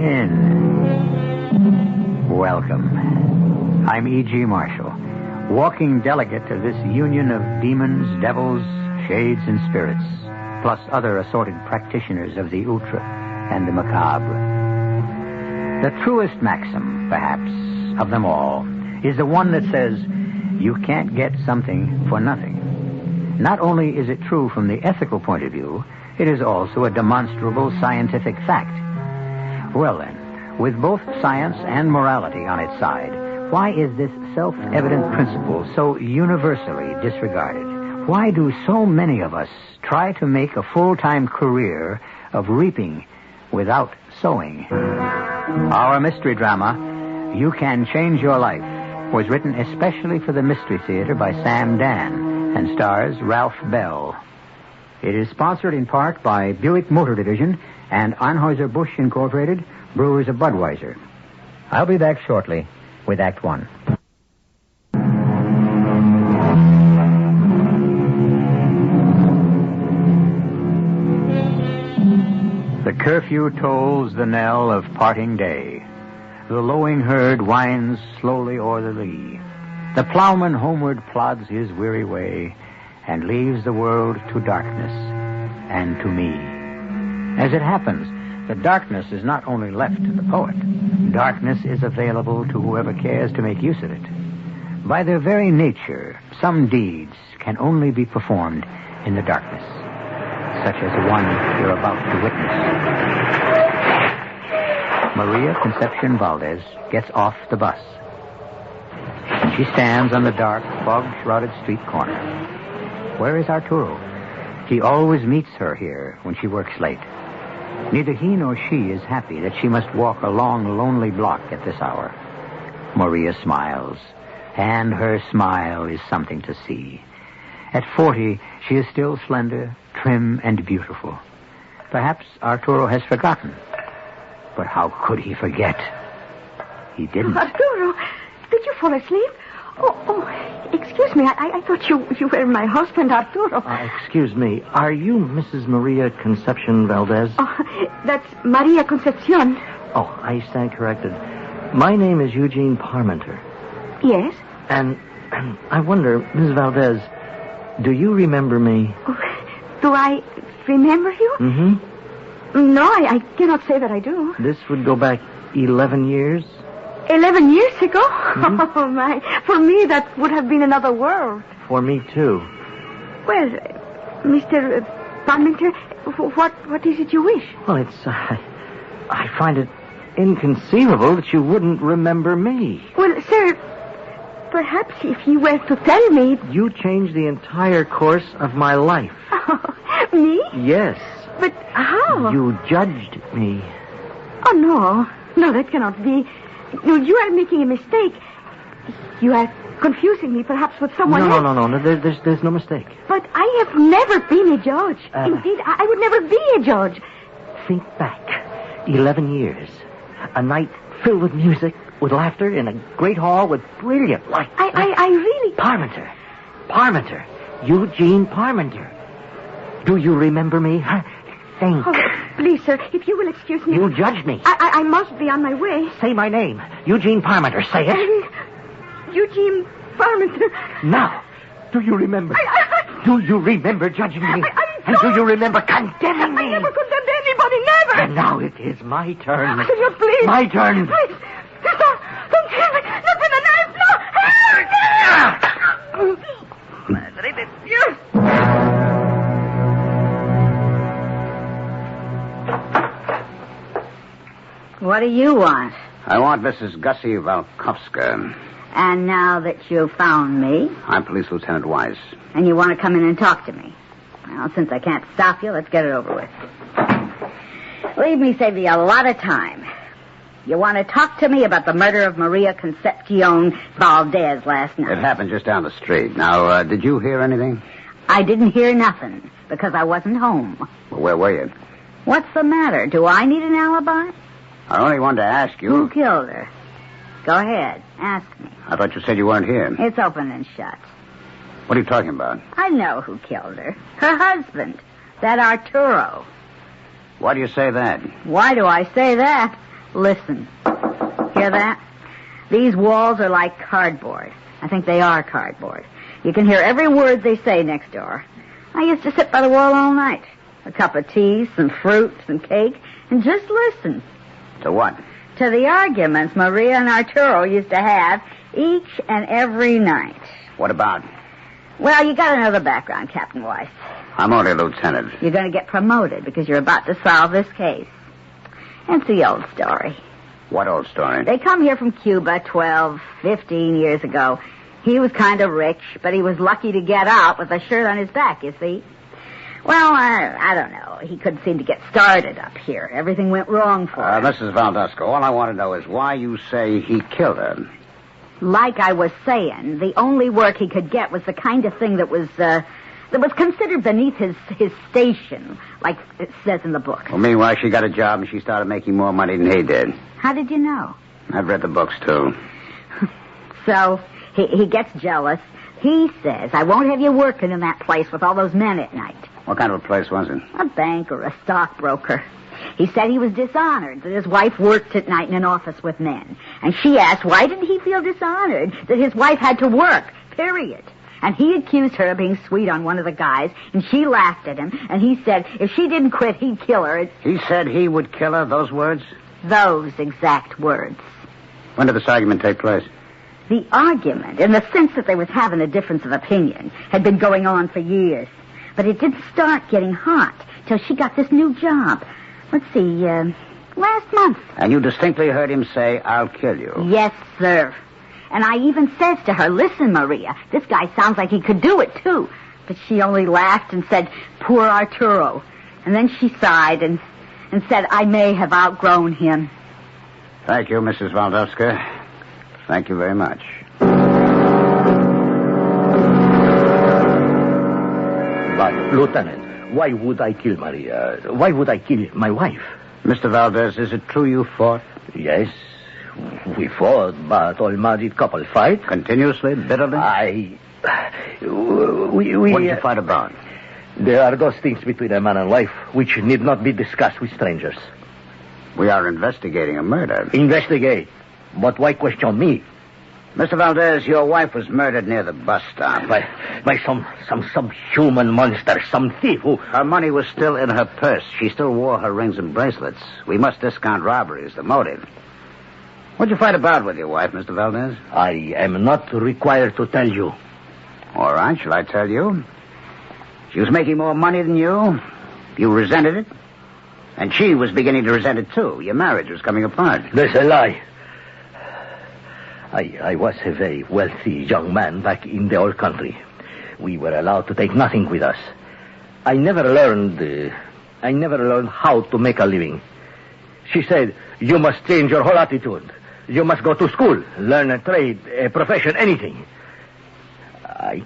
in. Welcome. I'm E.G. Marshall, walking delegate of this union of demons, devils, shades, and spirits, plus other assorted practitioners of the ultra and the macabre. The truest maxim, perhaps, of them all is the one that says, you can't get something for nothing. Not only is it true from the ethical point of view, it is also a demonstrable scientific fact. Well then, with both science and morality on its side, why is this self-evident principle so universally disregarded? Why do so many of us try to make a full-time career of reaping without sowing? Our mystery drama, You Can Change Your Life, was written especially for the Mystery Theater by Sam Dann and stars Ralph Bell. It is sponsored in part by Buick Motor Division and Anheuser-Busch Incorporated, Brewers of Budweiser. I'll be back shortly with Act One. The curfew tolls the knell of parting day. The lowing herd winds slowly o'er the lea. The plowman homeward plods his weary way and leaves the world to darkness and to me. As it happens, the darkness is not only left to the poet. Darkness is available to whoever cares to make use of it. By their very nature, some deeds can only be performed in the darkness, such as the one you're about to witness. Maria Concepcion Valdez gets off the bus. She stands on the dark, fog-shrouded street corner. Where is Arturo? He always meets her here when she works late. Neither he nor she is happy that she must walk a long, lonely block at this hour. Maria smiles, and her smile is something to see. At 40, she is still slender, trim, and beautiful. Perhaps Arturo has forgotten. But how could he forget? He didn't. Arturo, did you fall asleep? Oh, excuse me. I thought you were my husband, Arturo. Excuse me. Are you Mrs. Maria Concepcion Valdez? Oh, that's Maria Concepcion. Oh, I stand corrected. My name is Eugene Parmenter. Yes? And I wonder, Ms. Valdez, do you remember me? Oh, do I remember you? Mm-hmm. No, I cannot say that I do. This would go back 11 years. 11 years ago? Mm-hmm. Oh, my. For me, that would have been another world. For me, too. Well, Mr. Parmenter, what is it you wish? Well, I find it inconceivable that you wouldn't remember me. Well, sir, perhaps if you were to tell me... You changed the entire course of my life. Oh, me? Yes. But how? You judged me. Oh, no. No, that cannot be. No, you are making a mistake. You are confusing me, perhaps, with someone else. No. There's no mistake. But I have never been a judge. Indeed, I would never be a judge. Think back. 11 years. A night filled with music, with laughter, in a great hall with brilliant light. I really... Parmenter. Eugene Parmenter. Do you remember me? Think. Oh, please, sir, if you will excuse me... You judged me. I must be on my way. Say my name. Eugene Parmenter. Say it. Eugene Parmenter. Now, do you remember? Do you remember judging me? And do you remember condemning me? I never condemned anybody, never. And now it is my turn. Senor, please. My turn. Please. Don't kill me. Not with a knife, no. Madre de Dios. What do you want? I want Mrs. Gussie Valkovska. And now that you've found me... I'm Police Lieutenant Weiss. And you want to come in and talk to me. Well, since I can't stop you, let's get it over with. Leave me save you a lot of time. You want to talk to me about the murder of Maria Concepcion Valdez last night. It happened just down the street. Now, did you hear anything? I didn't hear nothing, because I wasn't home. Well, where were you? What's the matter? Do I need an alibi? I only wanted to ask you... Who killed her? Go ahead. Ask me. I thought you said you weren't here. It's open and shut. What are you talking about? I know who killed her. Her husband. That Arturo. Why do you say that? Why do I say that? Listen. Hear that? These walls are like cardboard. I think they are cardboard. You can hear every word they say next door. I used to sit by the wall all night. A cup of tea, some fruit, some cake, and just listen. To what? To the arguments Maria and Arturo used to have each and every night. What about? Well, you got to know the background, Captain Weiss. I'm only a lieutenant. You're going to get promoted because you're about to solve this case. It's the old story. What old story? They come here from Cuba 12, 15 years ago. He was kind of rich, but he was lucky to get out with a shirt on his back, you see. Well, I don't know. He couldn't seem to get started up here. Everything went wrong for him. Mrs. Valdesco, all I want to know is why you say he killed her. Like I was saying, the only work he could get was the kind of thing that was considered beneath his station, like it says in the book. Well, meanwhile, she got a job and she started making more money than he did. How did you know? I've read the books, too. So, he gets jealous. He says, I won't have you working in that place with all those men at night. What kind of a place was it? A bank or a stockbroker. He said he was dishonored that his wife worked at night in an office with men. And she asked, why didn't he feel dishonored that his wife had to work, period? And he accused her of being sweet on one of the guys, and she laughed at him, and he said if she didn't quit, he'd kill her. He said he would kill her, those words? Those exact words. When did this argument take place? The argument, in the sense that they was having a difference of opinion, had been going on for years. But it didn't start getting hot till she got this new job. Let's see, last month. And you distinctly heard him say, I'll kill you. Yes, sir. And I even says to her, listen, Maria, this guy sounds like he could do it, too. But she only laughed and said, poor Arturo. And then she sighed and said, I may have outgrown him. Thank you, Mrs. Valdowska. Thank you very much. But, Lieutenant, why would I kill Maria? Why would I kill my wife? Mr. Valdez, is it true you fought? Yes, we fought, but all married couple fight. Continuously, bitterly? What did you fight about? There are those things between a man and wife which need not be discussed with strangers. We are investigating a murder. Investigate? But why question me? Mr. Valdez, your wife was murdered near the bus stop. By some subhuman monster, some thief who... Her money was still in her purse. She still wore her rings and bracelets. We must discount robbery as the motive. What'd you fight about with your wife, Mr. Valdez? I am not required to tell you. All right, shall I tell you? She was making more money than you. You resented it. And she was beginning to resent it, too. Your marriage was coming apart. That's a lie. I was a very wealthy young man back in the old country. We were allowed to take nothing with us. I never learned how to make a living. She said, you must change your whole attitude. You must go to school, learn a trade, a profession, anything. I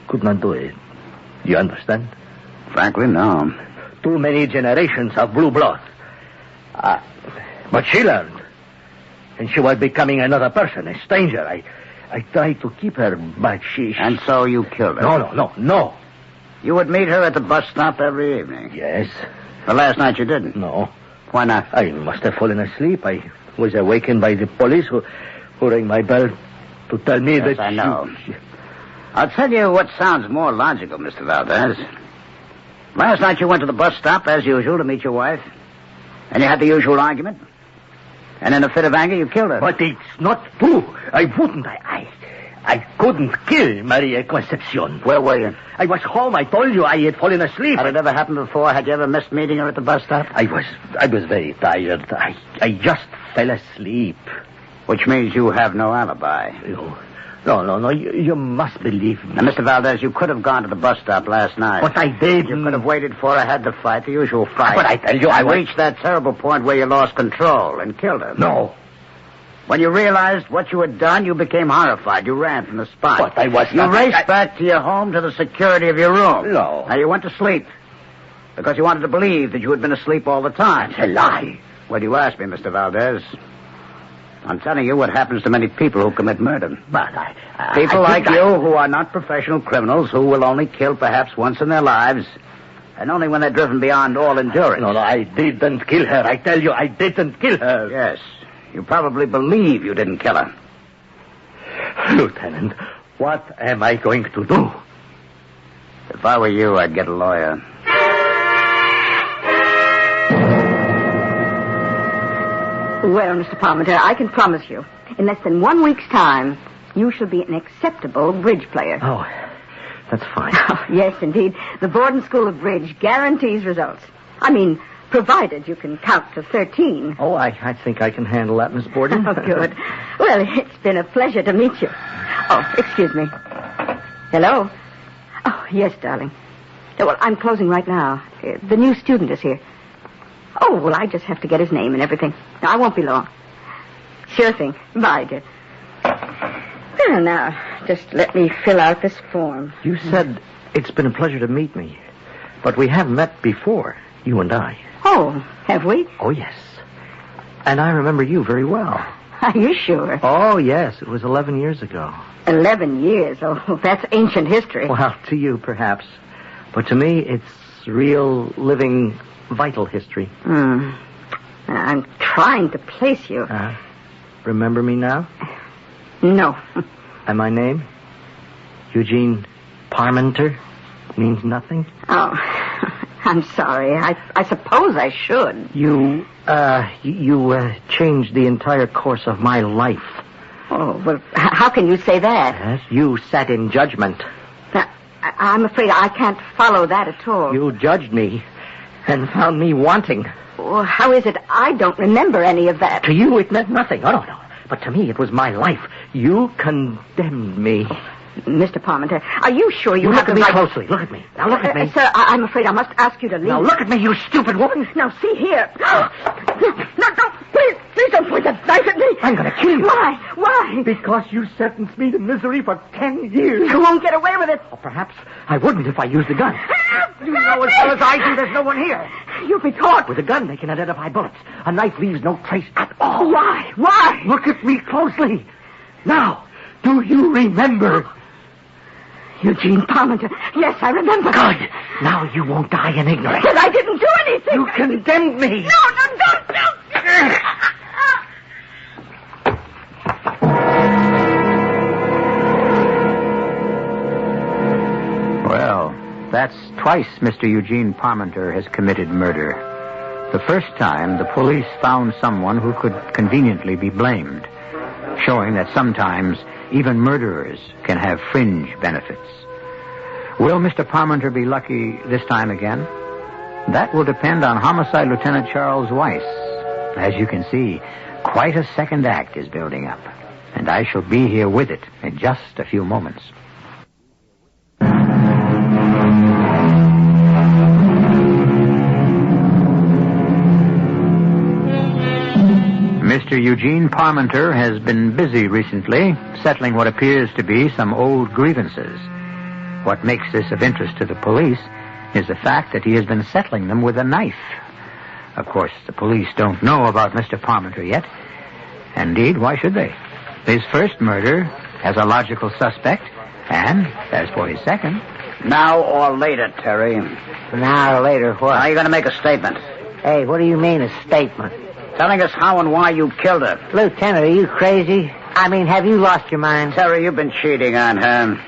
could not do it. You understand? Frankly, no. Too many generations of blue blood. But she learned. And she was becoming another person, a stranger. I tried to keep her, but she... And so you killed her? No. You would meet her at the bus stop every evening? Yes. The last night you didn't? No. Why not? I must have fallen asleep. I was awakened by the police who rang my bell to tell me that... Yes, I know. I'll tell you what sounds more logical, Mr. Valdez. Last night you went to the bus stop, as usual, to meet your wife. And you had the usual argument. And in a fit of anger, you killed her. But it's not true. I wouldn't. I couldn't kill Maria Concepcion. Where were you? I was home. I told you I had fallen asleep. Had it ever happened before? Had you ever missed meeting her at the bus stop? I was very tired. I just fell asleep. Which means you have no alibi. No. You must believe me. Now, Mr. Valdez, you could have gone to the bus stop last night. But I did. You could have waited for her, had the fight, the usual fight. But I tell you, I reached that terrible point where you lost control and killed her. No. When you realized what you had done, you became horrified. You ran from the spot. But I was You raced back to your home to the security of your room. No. Now, you went to sleep because you wanted to believe that you had been asleep all the time. That's a lie. Well, you asked me, Mr. Valdez. I'm telling you what happens to many people who commit murder. But people like you who are not professional criminals, who will only kill perhaps once in their lives, And only when they're driven beyond all endurance. No, I didn't kill her. I tell you, I didn't kill her. Yes. You probably believe you didn't kill her. Lieutenant, what am I going to do? If I were you, I'd get a lawyer. Well, Mr. Parmenter, I can promise you, in less than 1 week's time, you shall be an acceptable bridge player. Oh, that's fine. Oh, yes, indeed. The Borden School of Bridge guarantees results. I mean, provided you can count to 13. Oh, I think I can handle that, Miss Borden. Oh, good. Well, it's been a pleasure to meet you. Oh, excuse me. Hello? Oh, yes, darling. Well, I'm closing right now. The new student is here. Oh, well, I just have to get his name and everything. I won't be long. Sure thing. Bye, dear. Well, now, just let me fill out this form. You said it's been a pleasure to meet me, but we have met before, you and I. Oh, have we? Oh, yes. And I remember you very well. Are you sure? Oh, yes. It was 11 years ago. 11 years? Oh, that's ancient history. Well, to you, perhaps. But to me, it's real, living, vital history. I'm trying to place you. Remember me now? No. And my name? Eugene Parmenter? Means nothing? Oh, I'm sorry. I suppose I should. You changed the entire course of my life. Oh, well, how can you say that? Yes, you sat in judgment. Now, I'm afraid I can't follow that at all. You judged me and found me wanting. Well, how is it I don't remember any of that? To you, it meant nothing. Oh, no. But to me, it was my life. You condemned me. Mr. Parmenter, are you sure you look have at the me right... closely. Look at me. Now look at me. Sir, I'm afraid I must ask you to leave. Now look at me, you stupid woman. Now, see here. No, please don't point that knife at me. I'm going to kill you. Why? Because you sentenced me to misery for 10 years. You won't get away with it. Or perhaps I wouldn't if I used a gun. You know as well as I do there's no one here. You'll be caught. With a gun, they can identify bullets. A knife leaves no trace at all. Why? Look at me closely. Now, do you remember? Eugene Parmenter. Yes, I remember. Good. Now you won't die in ignorance. But I didn't do anything. You condemned me. No, don't. Well, that's twice Mr. Eugene Parmenter has committed murder. The first time, the police found someone who could conveniently be blamed, showing that sometimes even murderers can have fringe benefits. Will Mr. Parmenter be lucky this time again? That will depend on Homicide Lieutenant Charles Weiss. As you can see, quite a second act is building up, and I shall be here with it in just a few moments. Mr. Eugene Parmenter has been busy recently, settling what appears to be some old grievances. What makes this of interest to the police is the fact that he has been settling them with a knife. Of course, the police don't know about Mr. Parmenter yet. Indeed, why should they? His first murder has a logical suspect, and as for his second... Now or later, Terry. Now or later, what? Are you going to make a statement? Hey, what do you mean, a statement? Telling us how and why you killed her. Lieutenant, are you crazy? I mean, have you lost your mind? Terry, you've been cheating on her.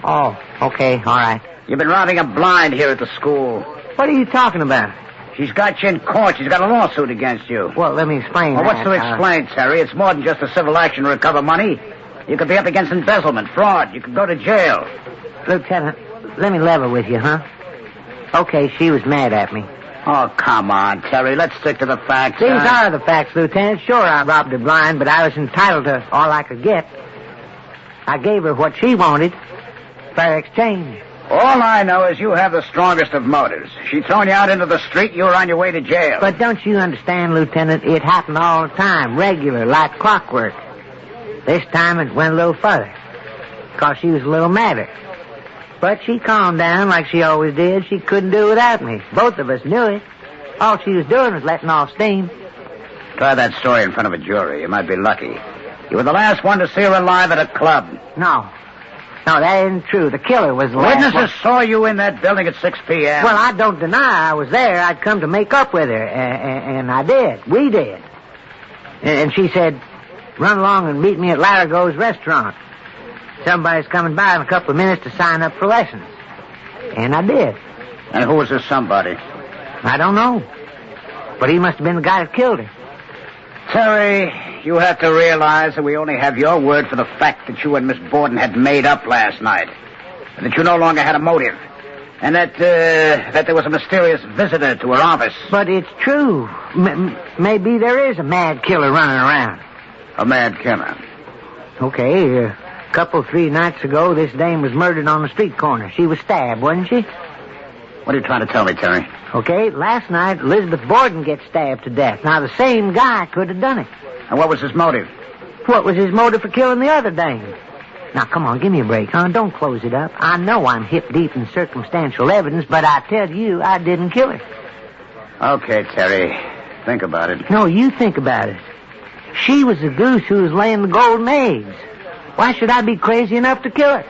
Oh, okay, all right. You've been robbing her blind here at the school. What are you talking about? She's got you in court. She's got a lawsuit against you. Well, let me explain Well, that. what's to explain, Terry? It's more than just a civil action to recover money. You could be up against embezzlement, fraud. You could go to jail. Lieutenant, let me level with you, huh? Okay, she was mad at me. Oh, come on, Terry. Let's stick to the facts. These are the facts, Lieutenant. Sure, I robbed her blind, but I was entitled to all I could get. I gave her what she wanted. Fair exchange. All I know is you have the strongest of motives. She'd thrown you out into the street, you were on your way to jail. But don't you understand, Lieutenant? It happened all the time, regular, like clockwork. This time it went a little further, because she was a little madder. But she calmed down like she always did. She couldn't do without me. Both of us knew it. All she was doing was letting off steam. Try that story in front of a jury. You might be lucky. You were the last one to see her alive at a club. No. No, that isn't true. The killer was the last Witnesses saw you in that building at 6 p.m. Well, I don't deny I was there. I'd come to make up with her, and I did. We did. And she said, run along and meet me at Larago's restaurant. Somebody's coming by in a couple of minutes to sign up for lessons. And I did. And who was this somebody? I don't know. But he must have been the guy that killed her. Terry, you have to realize that we only have your word for the fact that you and Miss Borden had made up last night. And that you no longer had a motive. And that there was a mysterious visitor to her office. But it's true. Maybe there is a mad killer running around. A mad killer? Okay, a couple, 3 nights ago, this dame was murdered on the street corner. She was stabbed, wasn't she? What are you trying to tell me, Terry? Okay, last night, Elizabeth Borden gets stabbed to death. Now, the same guy could have done it. And what was his motive? What was his motive for killing the other dame? Now, come on, give me a break, huh? Don't close it up. I know I'm hip-deep in circumstantial evidence, but I tell you, I didn't kill her. Okay, Terry. Think about it. No, you think about it. She was the goose who was laying the golden eggs. Why should I be crazy enough to kill her?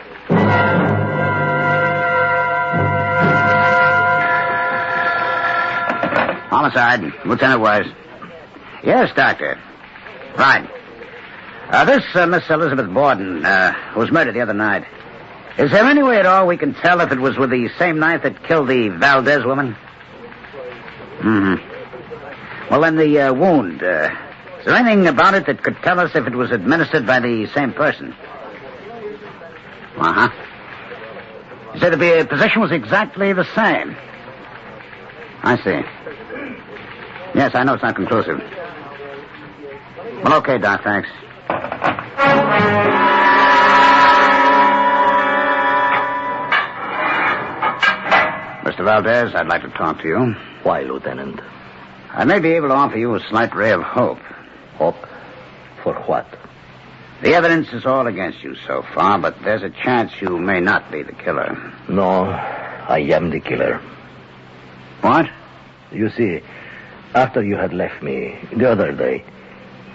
Homicide, Lieutenant Wise. Yes, Doctor. Right. This Miss Elizabeth Borden was murdered the other night. Is there any way at all we can tell if it was with the same knife that killed the Valdez woman? Mm-hmm. Well, then the wound, is there anything about it that could tell us if it was administered by the same person? Uh-huh. You said the position was exactly the same. I see. Yes, I know it's not conclusive. Well, okay, Doc, thanks. Mr. Valdez, I'd like to talk to you. Why, Lieutenant? I may be able to offer you a slight ray of hope. Hope? For what? The evidence is all against you so far, but there's a chance you may not be the killer. No, I am the killer. What? You see, after you had left me the other day,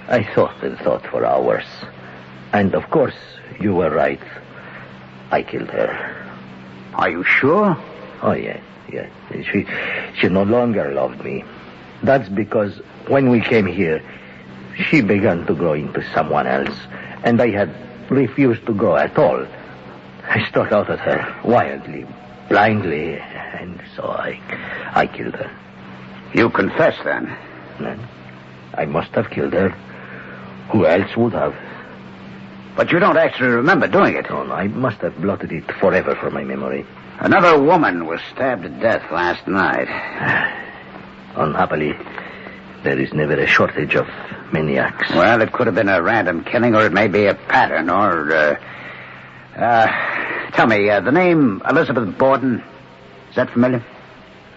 I thought and thought for hours. And, of course, you were right. I killed her. Are you sure? Oh, yes. She no longer loved me. That's because when we came here, she began to grow into someone else, and I had refused to go at all. I struck out at her wildly, blindly, and so I killed her. You confess, then? I must have killed her. Who else would have? But you don't actually remember doing it. No, I must have blotted it forever from my memory. Another woman was stabbed to death last night. Unhappily, there is never a shortage of maniacs. Well, it could have been a random killing, or it may be a pattern, or... tell me, the name Elizabeth Borden, is that familiar?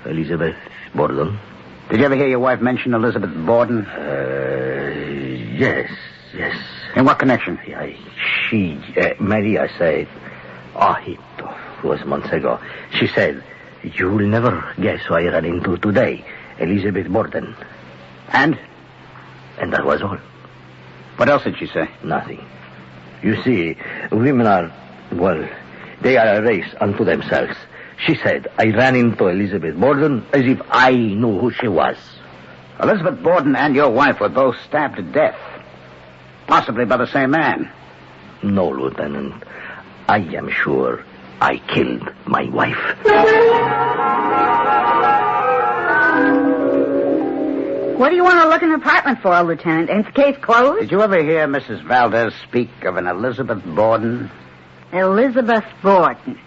Elizabeth Borden? Did you ever hear your wife mention Elizabeth Borden? Yes. In what connection? Maria said... it was months ago. She said, you'll never guess who I ran into today. Elizabeth Borden. And? And that was all. What else did she say? Nothing. You see, women are, they are a race unto themselves. She said, I ran into Elizabeth Borden as if I knew who she was. Elizabeth Borden and your wife were both stabbed to death. Possibly by the same man. No, Lieutenant. I am sure I killed my wife. What do you want to look in the apartment for, Lieutenant? Ain't the case closed? Did you ever hear Mrs. Valdez speak of an Elizabeth Borden? Elizabeth Borden.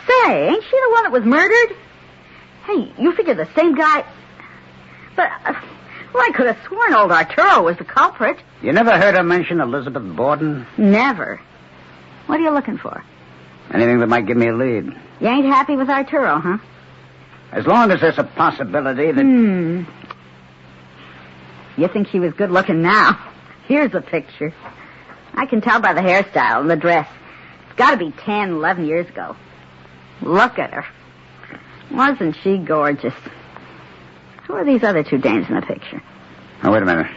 Say, ain't she the one that was murdered? Hey, you figure the same guy... But, I could have sworn old Arturo was the culprit. You never heard her mention Elizabeth Borden? Never. What are you looking for? Anything that might give me a lead. You ain't happy with Arturo, huh? As long as there's a possibility that... You think she was good looking now? Here's a picture. I can tell by the hairstyle and the dress. It's got to be 10, 11 years ago. Look at her. Wasn't she gorgeous? Who are these other two dames in the picture? Oh, wait a minute.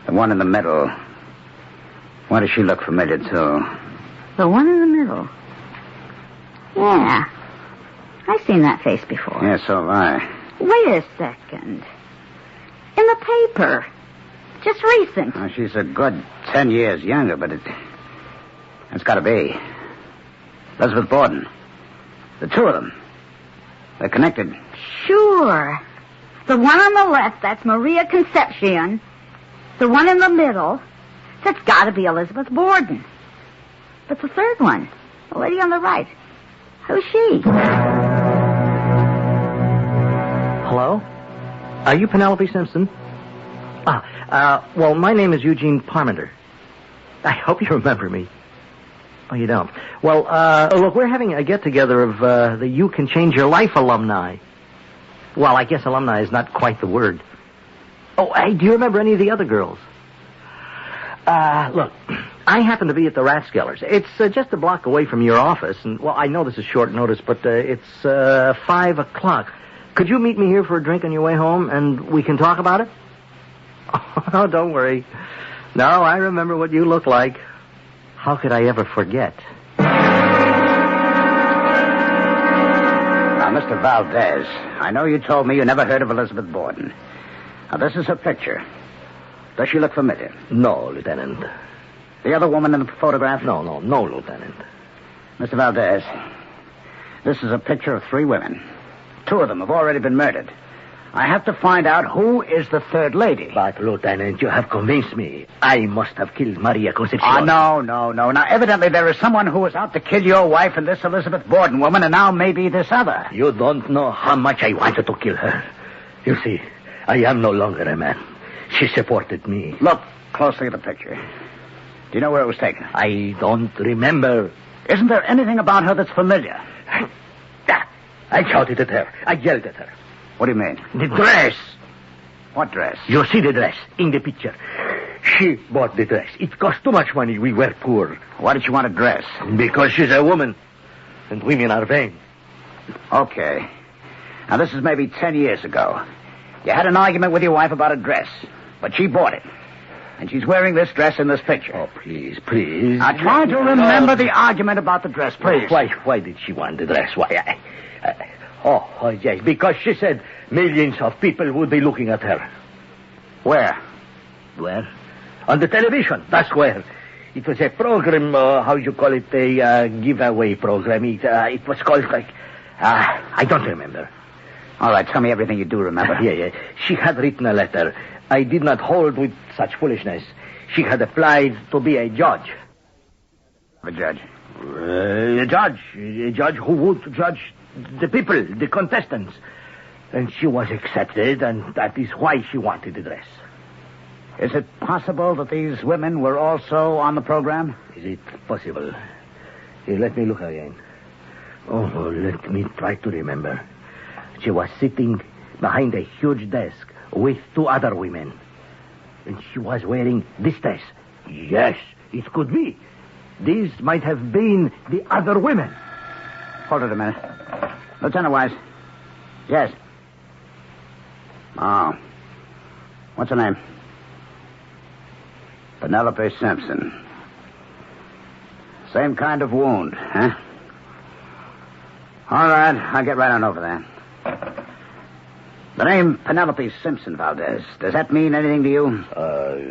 The one in the middle. Why does she look familiar, too? The one in the middle. Yeah. I've seen that face before. Yeah, so have I. Wait a second. In the paper. Just recent. Well, she's a good 10 years younger, but it's got to be. Elizabeth Borden. The two of them. They're connected. Sure. The one on the left, that's Maria Concepcion. The one in the middle, that's got to be Elizabeth Borden. But the third one, the lady on the right, who's she? Hello? Are you Penelope Simpson? Well, my name is Eugene Parmenter. I hope you remember me. Oh, you don't? Well, look, we're having a get-together of the You Can Change Your Life alumni. Well, I guess alumni is not quite the word. Oh, hey, do you remember any of the other girls? Look, I happen to be at the Rathskellers. It's just a block away from your office, and, well, I know this is short notice, but it's 5 o'clock. Could you meet me here for a drink on your way home, and we can talk about it? Oh, don't worry. No, I remember what you look like. How could I ever forget? Now, Mr. Valdez, I know you told me you never heard of Elizabeth Borden. Now, this is her picture. Does she look familiar? No, Lieutenant. The other woman in the photograph? No, Lieutenant. Mr. Valdez, this is a picture of 3 women. 2 of them have already been murdered. I have to find out who is the third lady. But, Lieutenant, you have convinced me. I must have killed Maria Concepcion. No. Now, evidently there is someone who was out to kill your wife and this Elizabeth Borden woman, and now maybe this other. You don't know how much I wanted to kill her. You see, I am no longer a man. She supported me. Look closely at the picture. Do you know where it was taken? I don't remember. Isn't there anything about her that's familiar? I shouted at her. I yelled at her. What do you mean? The dress. What dress? You see the dress in the picture. She bought the dress. It cost too much money. We were poor. Why did she want a dress? Because she's a woman. And women are vain. Okay. Now, this is maybe 10 years ago. You had an argument with your wife about a dress. But she bought it. And she's wearing this dress in this picture. Oh, please. Now, try to remember the argument about the dress, please. Why did she want the dress? Why? Oh, yes, because she said millions of people would be looking at her. Where? Where? On the television, that's where. It was a program, how you call it, a giveaway program. It was called I don't remember. All right, tell me everything you do remember. Yeah. She had written a letter. I did not hold with such foolishness. She had applied to be a judge. A judge? A judge who would judge the people, the contestants. And she was accepted, and that is why she wanted the dress. Is it possible that these women were also on the program? Is it possible? Here, let me look again. Oh, let me try to remember. She was sitting behind a huge desk with 2 other women. And she was wearing this dress. Yes, it could be. These might have been the other women. Hold it a minute. Lieutenant Wise. Yes. Oh. What's her name? Penelope Simpson. Same kind of wound, huh? All right, I'll get right on over there. The name Penelope Simpson, Valdez, does that mean anything to you?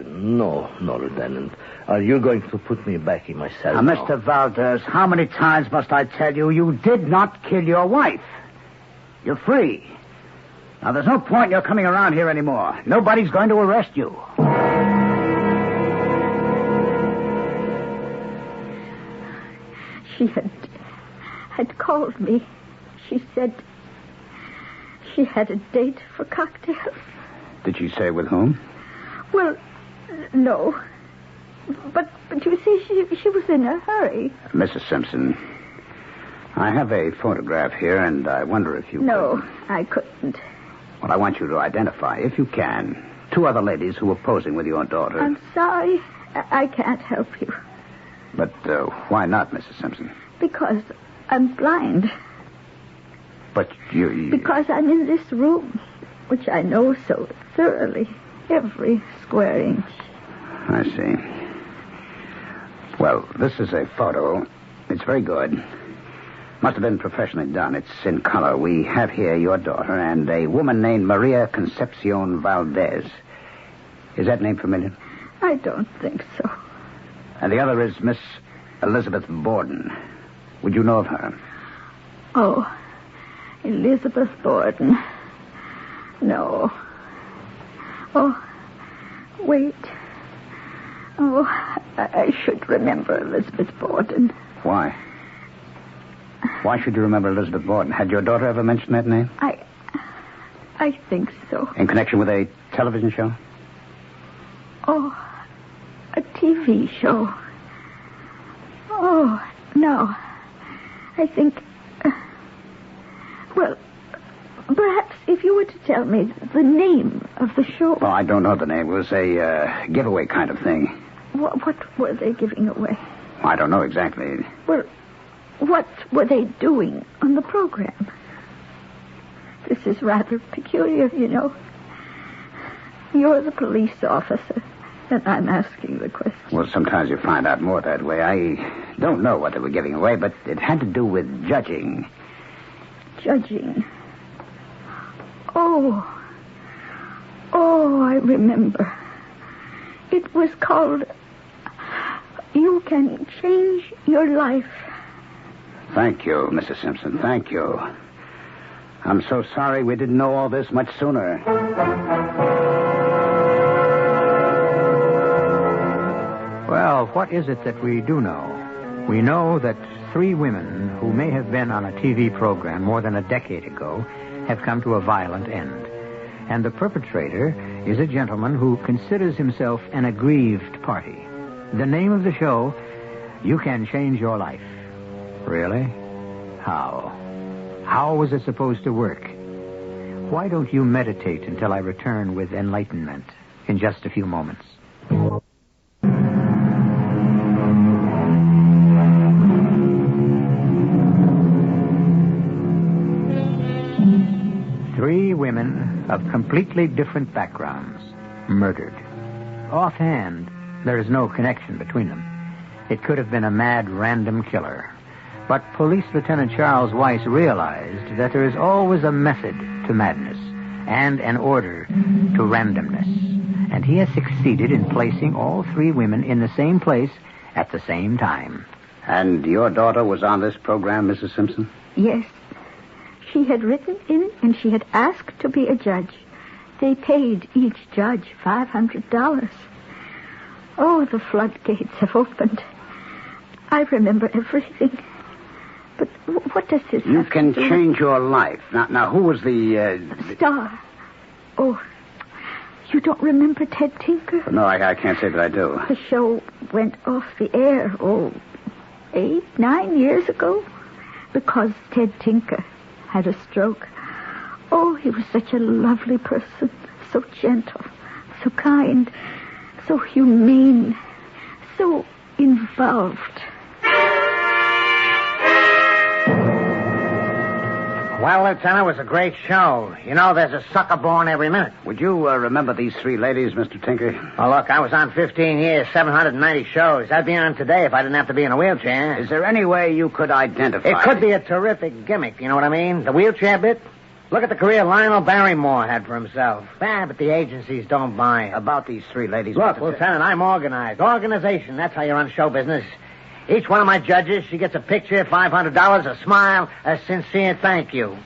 No, Lieutenant. Are you going to put me back in my cell now? Mr. Valdez, how many times must I tell you you did not kill your wife? You're free. Now, there's no point in your coming around here anymore. Nobody's going to arrest you. She had called me. She said she had a date for cocktails. Did she say with whom? Well, no. But you see, she was in a hurry. Mrs. Simpson, I have a photograph here, and I wonder if you No, I couldn't. Well, I want you to identify, if you can, 2 other ladies who were posing with your daughter. I'm sorry. I can't help you. But why not, Mrs. Simpson? Because I'm blind. But you... Because I'm in this room, which I know so thoroughly, every square inch. I see. Well, this is a photo. It's very good. Must have been professionally done. It's in color. We have here your daughter and a woman named Maria Concepcion Valdez. Is that name familiar? I don't think so. And the other is Miss Elizabeth Borden. Would you know of her? Oh, Elizabeth Borden. No. Oh, wait. Oh, I should remember Elizabeth Borden. Why? Why should you remember Elizabeth Borden? Had your daughter ever mentioned that name? I think so. In connection with a television show? Oh, a TV show. Oh, no. I think... well, perhaps if you were to tell me the name of the show... Well, I don't know the name. It was a giveaway kind of thing. What were they giving away? I don't know exactly. Well, what were they doing on the program? This is rather peculiar, you know. You're the police officer, and I'm asking the question. Well, sometimes you find out more that way. I don't know what they were giving away, but it had to do with judging. Judging? Oh, I remember. It was called You Can Change Your Life. Thank you, Mrs. Simpson. Thank you. I'm so sorry we didn't know all this much sooner. Well, what is it that we do know? We know that 3 women who may have been on a TV program more than a decade ago have come to a violent end. And the perpetrator is a gentleman who considers himself an aggrieved party. The name of the show, You Can Change Your Life. Really? How? How was it supposed to work? Why don't you meditate until I return with enlightenment in just a few moments? Three women of completely different backgrounds, murdered. Offhand, there is no connection between them. It could have been a mad, random killer. But Police Lieutenant Charles Weiss realized that there is always a method to madness and an order to randomness. And he has succeeded in placing all 3 women in the same place at the same time. And your daughter was on this program, Mrs. Simpson? Yes. She had written in and she had asked to be a judge. They paid each judge $500. Oh, the floodgates have opened. I remember everything. But what does this You have can to do change your life. Now, who was the... Star. Oh, you don't remember Ted Tinker? No, I can't say that I do. The show went off the air, 8, 9 years ago, because Ted Tinker had a stroke. Oh, he was such a lovely person, so gentle, so kind, so humane, so involved. Well, Lieutenant, it was a great show. You know, there's a sucker born every minute. Would you remember these 3 ladies, Mr. Tinker? Oh, look, I was on 15 years, 790 shows. I'd be on today if I didn't have to be in a wheelchair. Is there any way you could identify... It could be a terrific gimmick, you know what I mean? The wheelchair bit? Look at the career Lionel Barrymore had for himself. But the agencies don't buy it. About these 3 ladies... Look, Lieutenant, I'm organized. Organization, that's how you run show business. Each one of my judges, she gets a picture, $500, a smile, a sincere thank you.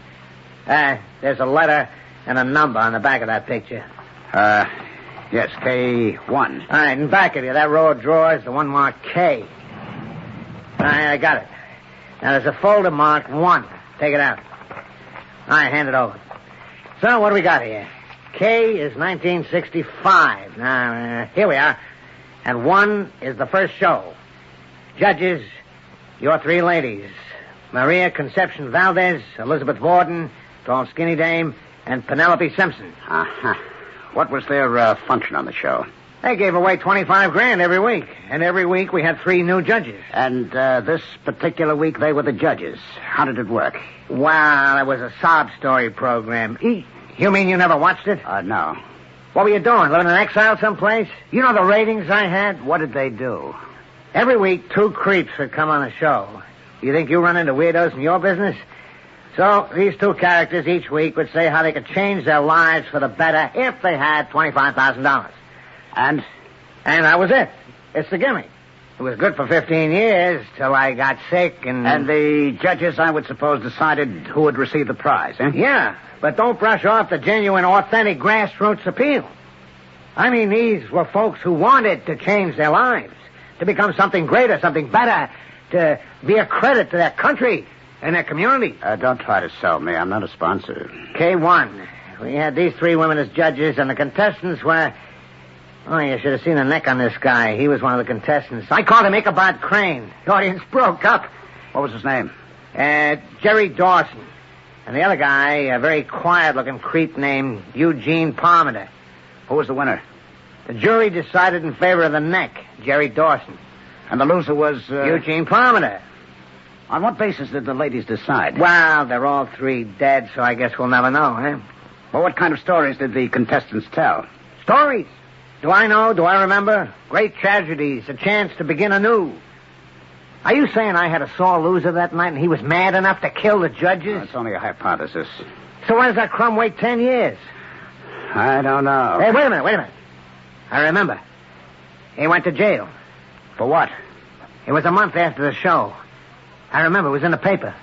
There's a letter and a number on the back of that picture. Yes, K1. All right, in back of you, that row of drawers, the one marked K. All right, I got it. Now, there's a folder marked 1. Take it out. All right, hand it over. So, what do we got here? K is 1965. Now, here we are. And 1 is the first show. Judges, your 3 ladies. Maria Concepcion Valdez, Elizabeth Borden, tall skinny dame, and Penelope Simpson. Uh-huh. What was their function on the show? They gave away $25,000 every week. And every week we had 3 new judges. And this particular week they were the judges. How did it work? Wow, it was a sob story program. You mean you never watched it? No. What were you doing, living in exile someplace? You know the ratings I had? What did they do? Every week, 2 creeps would come on the show. You think you run into weirdos in your business? So these 2 characters each week would say how they could change their lives for the better if they had $25,000. And that was it. It's the gimmick. It was good for 15 years till I got sick and... And the judges, I would suppose, decided who would receive the prize, eh? Yeah, but don't brush off the genuine, authentic grassroots appeal. I mean, these were folks who wanted to change their lives, to become something greater, something better, to be a credit to their country and their community. Don't try to sell me. I'm not a sponsor. K1. We had these 3 women as judges, and the contestants were... Oh, you should have seen the neck on this guy. He was one of the contestants. I called him Ichabod Crane. The audience broke up. What was his name? Jerry Dawson. And the other guy, a very quiet-looking creep named Eugene Parmenter. Who was the winner? The jury decided in favor of the neck, Jerry Dawson. And the loser was... Eugene Parmenter. On what basis did the ladies decide? Well, they're all 3 dead, so I guess we'll never know, eh? Well, what kind of stories did the contestants tell? Stories. Do I know? Do I remember? Great tragedies, a chance to begin anew. Are you saying I had a sore loser that night and he was mad enough to kill the judges? No, it's only a hypothesis. So why does that crumb wait 10 years? I don't know. Hey, wait a minute. I remember. He went to jail. For what? It was a month after the show. I remember. It was in the paper.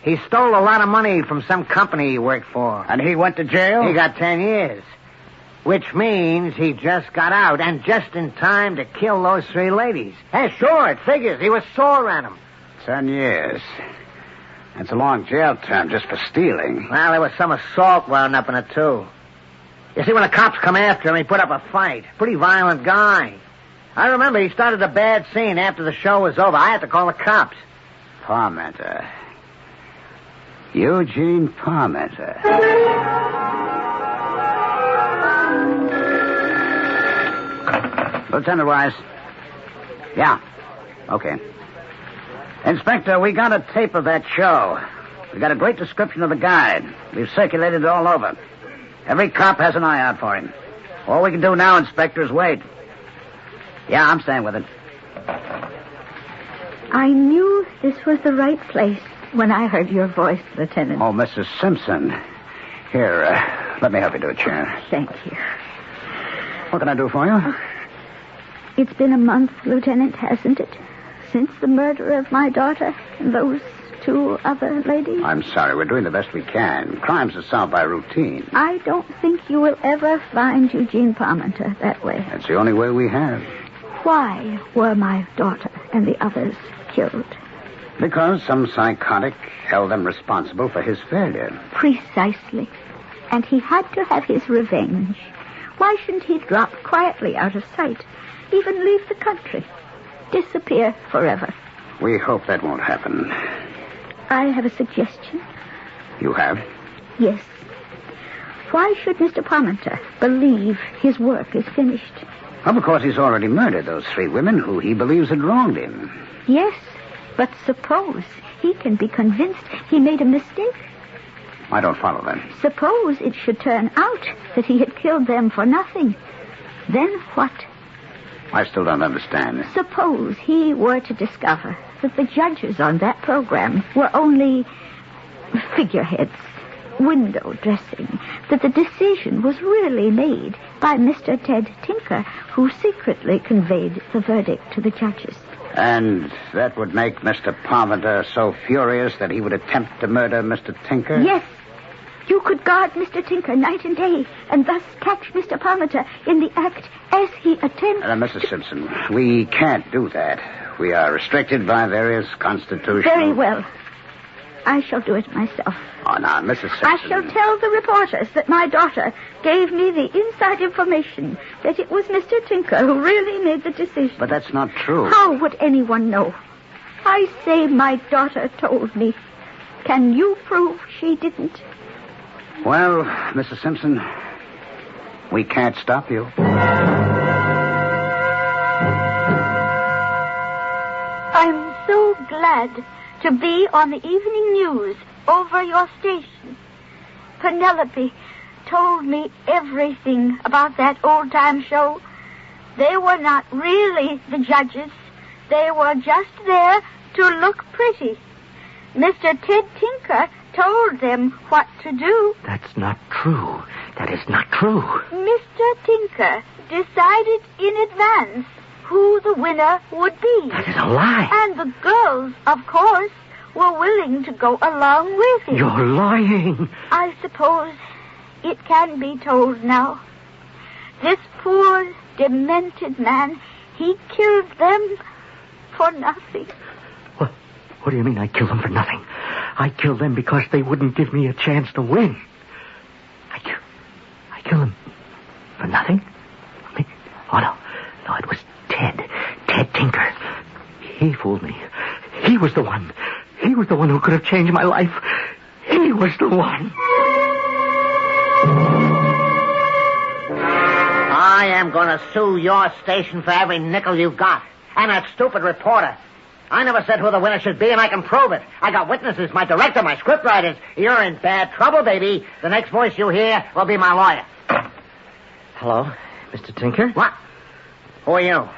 He stole a lot of money from some company he worked for. And he went to jail? He got 10 years. Which means he just got out, and just in time to kill those 3 ladies. Hey, sure, it figures. He was sore at them. 10 years. That's a long jail term just for stealing. Well, there was some assault wound up in it, too. You see, when the cops come after him, he put up a fight. Pretty violent guy. I remember he started a bad scene after the show was over. I had to call the cops. Parmenter. Eugene Parmenter. Lieutenant Wise. Yeah. Okay. Inspector, we got a tape of that show. We got a great description of the guy. We've circulated it all over. Every cop has an eye out for him. All we can do now, Inspector, is wait. Yeah, I'm staying with it. I knew this was the right place when I heard your voice, Lieutenant. Oh, Mrs. Simpson. Here, let me help you to a chair. Thank you. What can I do for you? It's been a month, Lieutenant, hasn't it? Since the murder of my daughter and those 2 other ladies. I'm sorry. We're doing the best we can. Crimes are solved by routine. I don't think you will ever find Eugene Parmenter that way. That's the only way we have. Why were my daughter and the others killed? Because some psychotic held them responsible for his failure. Precisely. And he had to have his revenge. Why shouldn't he drop quietly out of sight? Even leave the country. Disappear forever. We hope that won't happen. I have a suggestion. You have? Yes. Why should Mr. Parmenter believe his work is finished? Well, because he's already murdered those 3 women who he believes had wronged him. Yes, but suppose he can be convinced he made a mistake. I don't follow that. Suppose it should turn out that he had killed them for nothing. Then what? I still don't understand. Suppose he were to discover that the judges on that program were only figureheads, window dressing, that the decision was really made by Mr. Ted Tinker, who secretly conveyed the verdict to the judges. And that would make Mr. Parmenter so furious that he would attempt to murder Mr. Tinker? Yes. You could guard Mr. Tinker night and day, and thus catch Mr. Parmenter in the act as he attempts... Mrs. Simpson, we can't do that. We are restricted by various constitutional... Very well. I shall do it myself. Oh, now, Mrs. Simpson... I shall tell the reporters that my daughter gave me the inside information that it was Mr. Tinker who really made the decision. But that's not true. How would anyone know? I say my daughter told me. Can you prove she didn't? Well, Mrs. Simpson, we can't stop you. I'm so glad to be on the evening news over your station. Penelope told me everything about that old-time show. They were not really the judges. They were just there to look pretty. Mr. Ted Tinker told them what to do. That's not true. That is not true. Mr. Tinker decided in advance who the winner would be. That is a lie. And the girls, of course, were willing to go along with him. You're lying. I suppose it can be told now. This poor, demented man, he killed them for nothing. What do you mean I killed them for nothing? I killed them because they wouldn't give me a chance to win. I killed them for nothing? Oh, no, it was Ted Tinker. He fooled me. He was the one who could have changed my life. He was the one. I am going to sue your station for every nickel you've got. And that stupid reporter. I never said who the winner should be, and I can prove it. I got witnesses, my director, my scriptwriters. You're in bad trouble, baby. The next voice you hear will be my lawyer. Hello, Mr. Tinker? What? Who are you?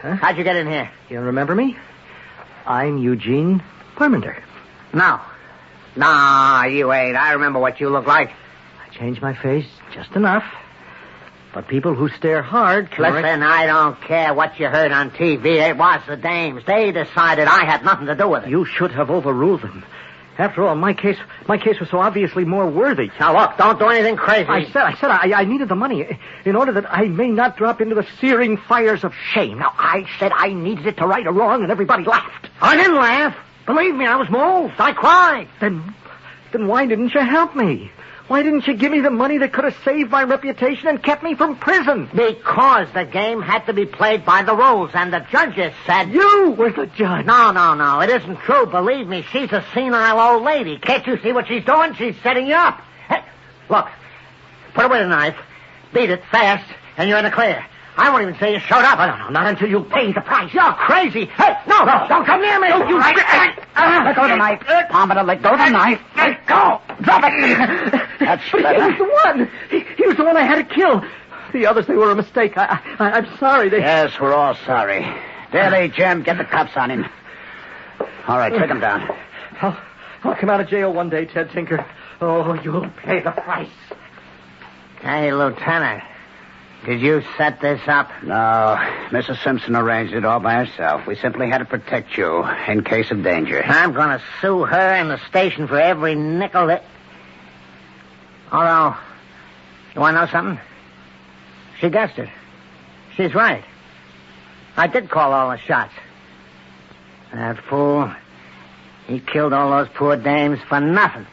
Huh? How'd you get in here? You remember me? I'm Eugene Parmenter. No. Nah, you ain't. I remember what you look like. I changed my face just enough. But people who stare hard can... Listen, I don't care what you heard on TV. It was the dames. They decided I had nothing to do with it. You should have overruled them. After all, my case was so obviously more worthy. Now, look, don't do anything crazy. I said I needed the money in order that I may not drop into the searing fires of shame. Now, I said I needed it to right a wrong, and everybody laughed. I didn't laugh. Believe me, I was moved. I cried. Then why didn't you help me? Why didn't you give me the money that could have saved my reputation and kept me from prison? Because the game had to be played by the rules, and the judges said... You were the judge. No. It isn't true. Believe me, she's a senile old lady. Can't you see what she's doing? She's setting you up. Hey, look, put away the knife, beat it fast, and you're in the clear. I won't even say you showed up. No, not until you pay the price. You're crazy. Hey, no, don't come near me. Don't you... Let go of the knife. Palmer, let go of the knife. Let go. Drop it. That's better. He was the one. He was the one I had to kill. The others, they were a mistake. I'm sorry. Yes, we're all sorry. There, Jim. Get the cops on him. All right, take him down. I'll come out of jail one day, Ted Tinker. Oh, you'll pay the price. Hey, Lieutenant. Did you set this up? No. Mrs. Simpson arranged it all by herself. We simply had to protect you in case of danger. I'm going to sue her and the station for every nickel that... Although, you want to know something? She guessed it. She's right. I did call all the shots. That fool, he killed all those poor dames for nothing.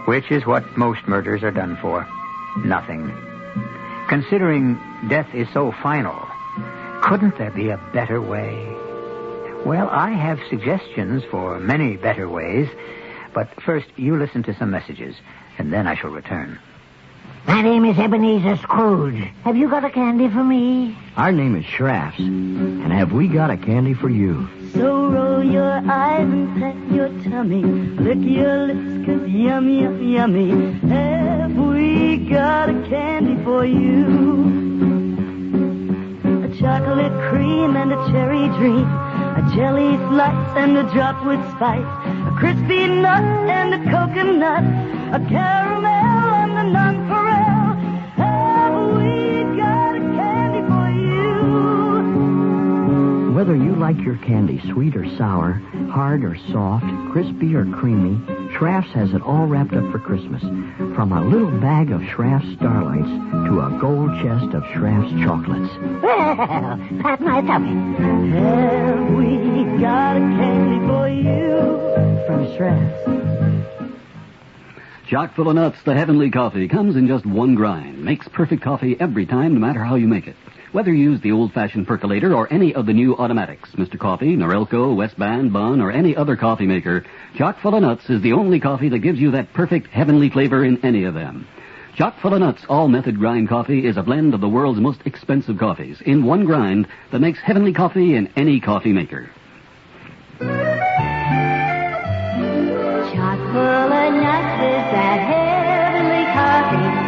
Which is what most murders are done for. Nothing. Considering death is so final, couldn't there be a better way? Well, I have suggestions for many better ways, but first you listen to some messages, and then I shall return. My name is Ebenezer Scrooge. Have you got a candy for me? Our name is Schrafft's, and have we got a candy for you? So roll your eyes and pat your tummy, lick your lips 'cause yummy, yummy. Have we got a candy for you? A chocolate cream and a cherry dream, a jelly slice and a drop with spice, a crispy nut and a coconut, a caramel and a nonpareil. Have we got a candy for you? Whether you like your candy sweet or sour, hard or soft, crispy or creamy, Schrafft's has it all wrapped up for Christmas. From a little bag of Schrafft's Starlights to a gold chest of Schrafft's chocolates. Well, pat my tummy. Have we got a candy for you? From Schrafft's. Chock full of nuts, the heavenly coffee comes in just one grind. Makes perfect coffee every time, no matter how you make it. Whether you use the old-fashioned percolator or any of the new automatics, Mr. Coffee, Norelco, Westband, Bunn, or any other coffee maker, Chock full of nuts is the only coffee that gives you that perfect heavenly flavor in any of them. Chock full of nuts all-method grind coffee is a blend of the world's most expensive coffees in one grind that makes heavenly coffee in any coffee maker. Chock full of nuts is that heavenly coffee.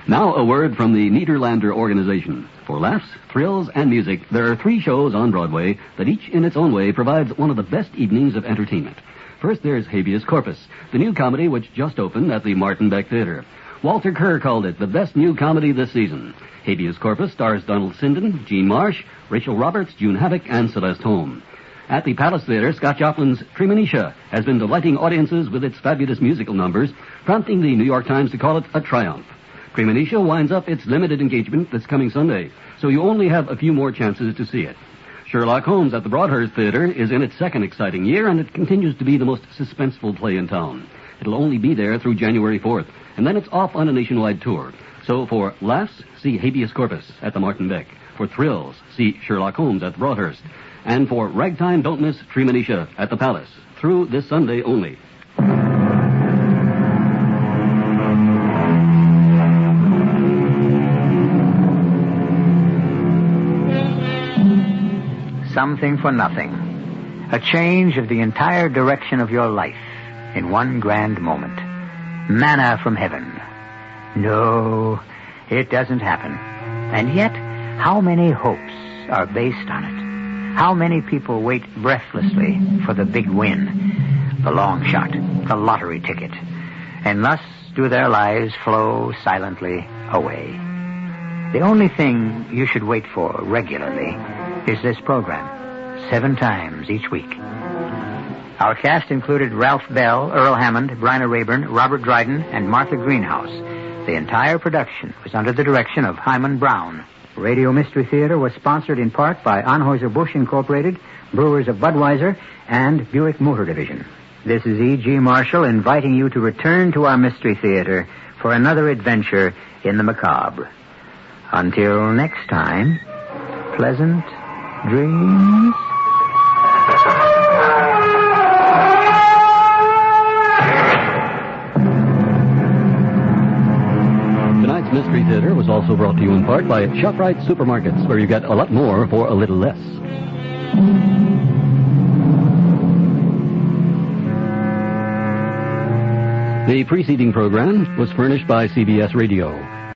Now a word from the Niederlander organization. For laughs, thrills, and music, there are 3 shows on Broadway that each in its own way provides one of the best evenings of entertainment. First, there's Habeas Corpus, the new comedy which just opened at the Martin Beck Theater. Walter Kerr called it the best new comedy this season. Habeas Corpus stars Donald Sinden, Jean Marsh, Rachel Roberts, June Havoc, and Celeste Holm. At the Palace Theater, Scott Joplin's Tremonisha has been delighting audiences with its fabulous musical numbers, prompting the New York Times to call it a triumph. Tremonisha winds up its limited engagement this coming Sunday, so you only have a few more chances to see it. Sherlock Holmes at the Broadhurst Theater is in its second exciting year, and it continues to be the most suspenseful play in town. It'll only be there through January 4th, and then it's off on a nationwide tour. So for laughs, see Habeas Corpus at the Martin Beck. For thrills, see Sherlock Holmes at the Broadhurst. And for ragtime, don't miss Tremonisha at the Palace, through this Sunday only. Something for nothing. A change of the entire direction of your life in one grand moment. Manna from heaven. No, it doesn't happen. And yet, how many hopes are based on it? How many people wait breathlessly for the big win, the long shot, the lottery ticket, and thus do their lives flow silently away? The only thing you should wait for regularly is this program, 7 times each week. Our cast included Ralph Bell, Earl Hammond, Bryna Raeburn, Robert Dryden, and Martha Greenhouse. The entire production was under the direction of Hyman Brown. Radio Mystery Theater was sponsored in part by Anheuser-Busch Incorporated, Brewers of Budweiser, and Buick Motor Division. This is E.G. Marshall inviting you to return to our Mystery Theater for another adventure in the macabre. Until next time, pleasant dreams. Tonight's Mystery Theater was also brought to you in part by ShopRite Supermarkets, where you get a lot more for a little less. The preceding program was furnished by CBS Radio.